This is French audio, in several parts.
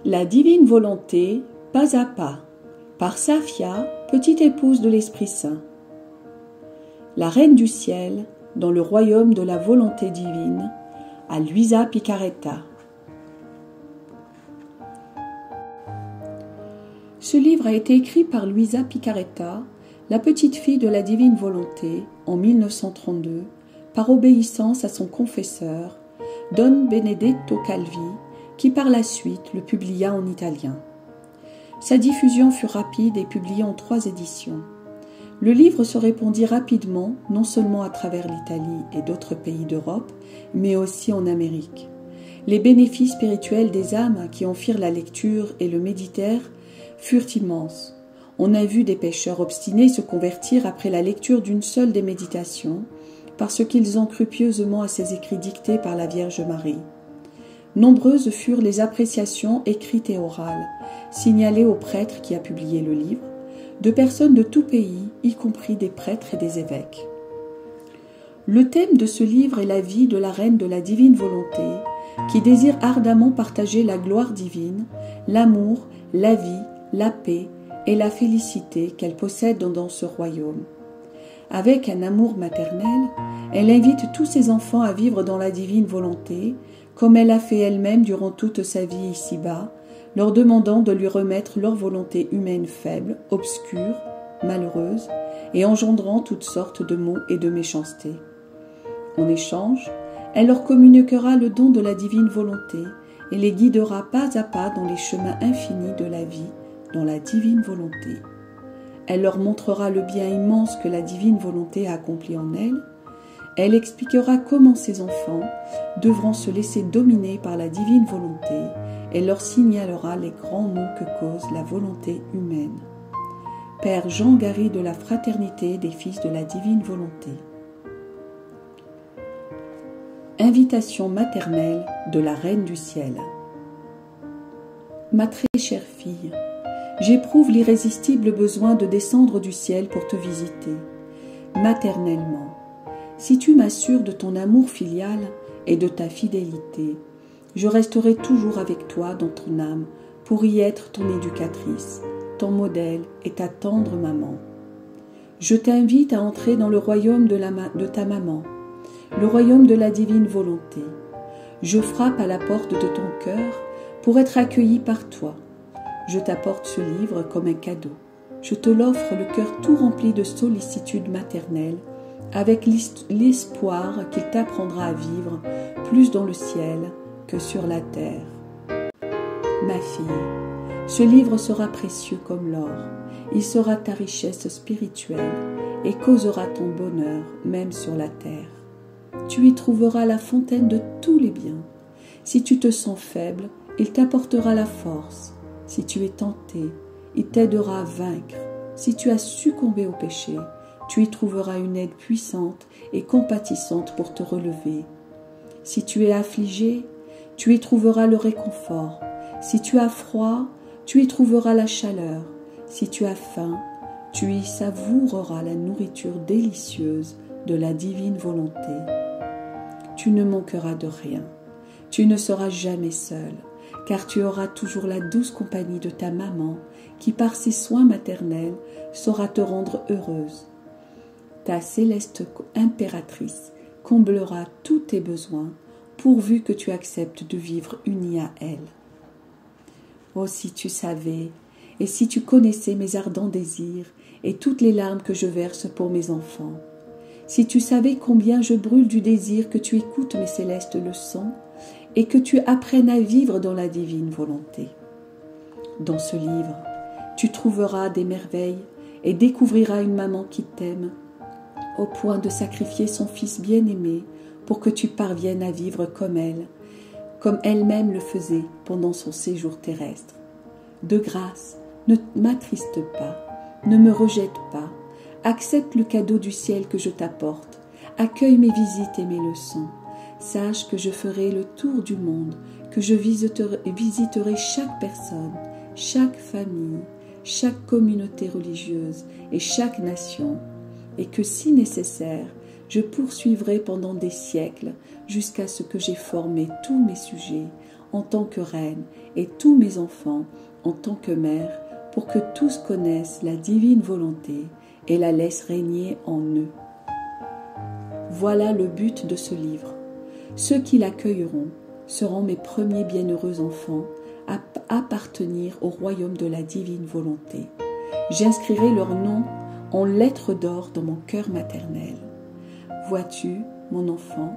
La divine volonté, pas à pas, par Safia, petite épouse de l'Esprit Saint. La Reine du Ciel, dans le royaume de la volonté divine, à Luisa Picaretta. Ce livre a été écrit par Luisa Picaretta, la petite fille de la divine volonté, en 1932, par obéissance à son confesseur, Don Benedetto Calvi, qui par la suite le publia en italien. Sa diffusion fut rapide et publiée en 3 éditions. Le livre se répandit rapidement, non seulement à travers l'Italie et d'autres pays d'Europe, mais aussi en Amérique. Les bénéfices spirituels des âmes qui en firent la lecture et le méditèrent furent immenses. On a vu des pécheurs obstinés se convertir après la lecture d'une seule des méditations, parce qu'ils ont cru pieusement à ces écrits dictés par la Vierge Marie. Nombreuses furent les appréciations écrites et orales, signalées au prêtre qui a publié le livre, de personnes de tout pays, y compris des prêtres et des évêques. Le thème de ce livre est la vie de la Reine de la divine volonté, qui désire ardemment partager la gloire divine, l'amour, la vie, la paix et la félicité qu'elle possède dans ce royaume. Avec un amour maternel, elle invite tous ses enfants à vivre dans la divine volonté, comme elle a fait elle-même durant toute sa vie ici-bas, leur demandant de lui remettre leur volonté humaine faible, obscure, malheureuse, et engendrant toutes sortes de maux et de méchanceté. En échange, elle leur communiquera le don de la divine volonté et les guidera pas à pas dans les chemins infinis de la vie, dans la divine volonté. Elle leur montrera le bien immense que la divine volonté a accompli en elle. Elle expliquera comment ces enfants devront se laisser dominer par la divine volonté et leur signalera les grands maux que cause la volonté humaine. Père Jean Gary de la Fraternité des Fils de la Divine Volonté. Invitation maternelle de la Reine du Ciel. Ma très chère fille, j'éprouve l'irrésistible besoin de descendre du ciel pour te visiter, maternellement. Si tu m'assures de ton amour filial et de ta fidélité, je resterai toujours avec toi dans ton âme pour y être ton éducatrice, ton modèle et ta tendre maman. Je t'invite à entrer dans le royaume de ta maman, le royaume de la divine volonté. Je frappe à la porte de ton cœur pour être accueilli par toi. Je t'apporte ce livre comme un cadeau. Je te l'offre le cœur tout rempli de sollicitude maternelle, avec l'espoir qu'il t'apprendra à vivre plus dans le ciel que sur la terre. Ma fille, ce livre sera précieux comme l'or. Il sera ta richesse spirituelle et causera ton bonheur même sur la terre. Tu y trouveras la fontaine de tous les biens. Si tu te sens faible, il t'apportera la force. Si tu es tenté, il t'aidera à vaincre. Si tu as succombé au péché, tu y trouveras une aide puissante et compatissante pour te relever. Si tu es affligé, tu y trouveras le réconfort. Si tu as froid, tu y trouveras la chaleur. Si tu as faim, tu y savoureras la nourriture délicieuse de la divine volonté. Tu ne manqueras de rien. Tu ne seras jamais seul, car tu auras toujours la douce compagnie de ta maman qui, par ses soins maternels, saura te rendre heureuse. Ta céleste impératrice comblera tous tes besoins, pourvu que tu acceptes de vivre unie à elle. Oh, si tu savais, et si tu connaissais mes ardents désirs et toutes les larmes que je verse pour mes enfants, si tu savais combien je brûle du désir que tu écoutes mes célestes leçons et que tu apprennes à vivre dans la divine volonté. Dans ce livre, tu trouveras des merveilles et découvriras une maman qui t'aime, au point de sacrifier son fils bien-aimé pour que tu parviennes à vivre comme elle-même le faisait pendant son séjour terrestre. De grâce, ne m'attriste pas, ne me rejette pas, accepte le cadeau du ciel que je t'apporte, accueille mes visites et mes leçons. Sache que je ferai le tour du monde, que je visiterai chaque personne, chaque famille, chaque communauté religieuse et chaque nation, et que si nécessaire, je poursuivrai pendant des siècles jusqu'à ce que j'ai formé tous mes sujets en tant que reine et tous mes enfants en tant que mère, pour que tous connaissent la divine volonté et la laissent régner en eux. Voilà le but de ce livre. Ceux qui l'accueilleront seront mes premiers bienheureux enfants à appartenir au royaume de la divine volonté. J'inscrirai leur nom en lettres d'or dans mon cœur maternel. Vois-tu, mon enfant,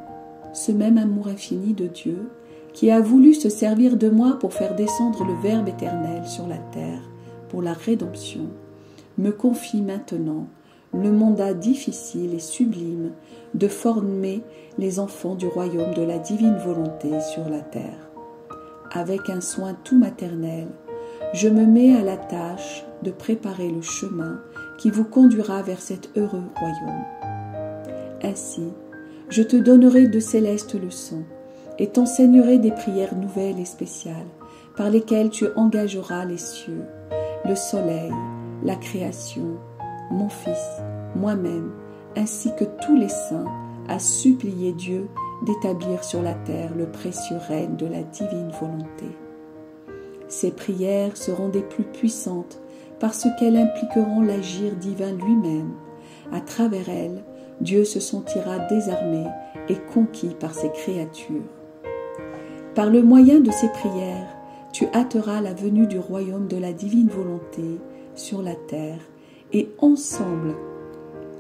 ce même amour infini de Dieu qui a voulu se servir de moi pour faire descendre le Verbe éternel sur la terre pour la rédemption, me confie maintenant le mandat difficile et sublime de former les enfants du royaume de la divine volonté sur la terre. Avec un soin tout maternel, je me mets à la tâche de préparer le chemin qui vous conduira vers cet heureux royaume. Ainsi, je te donnerai de célestes leçons et t'enseignerai des prières nouvelles et spéciales par lesquelles tu engageras les cieux, le soleil, la création, mon Fils, moi-même, ainsi que tous les saints, à supplier Dieu d'établir sur la terre le précieux règne de la divine volonté. Ces prières seront des plus puissantes parce qu'elles impliqueront l'agir divin lui-même. À travers elles, Dieu se sentira désarmé et conquis par ses créatures. Par le moyen de ces prières, tu hâteras la venue du royaume de la divine volonté sur la terre et ensemble,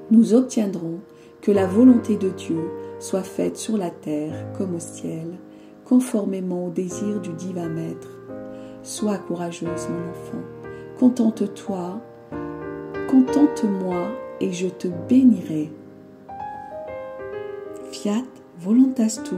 nous obtiendrons que la volonté de Dieu soit faite sur la terre comme au ciel, conformément au désir du divin Maître. Sois courageuse, mon enfant, contente-toi, contente-moi et je te bénirai. Fiat voluntas tua.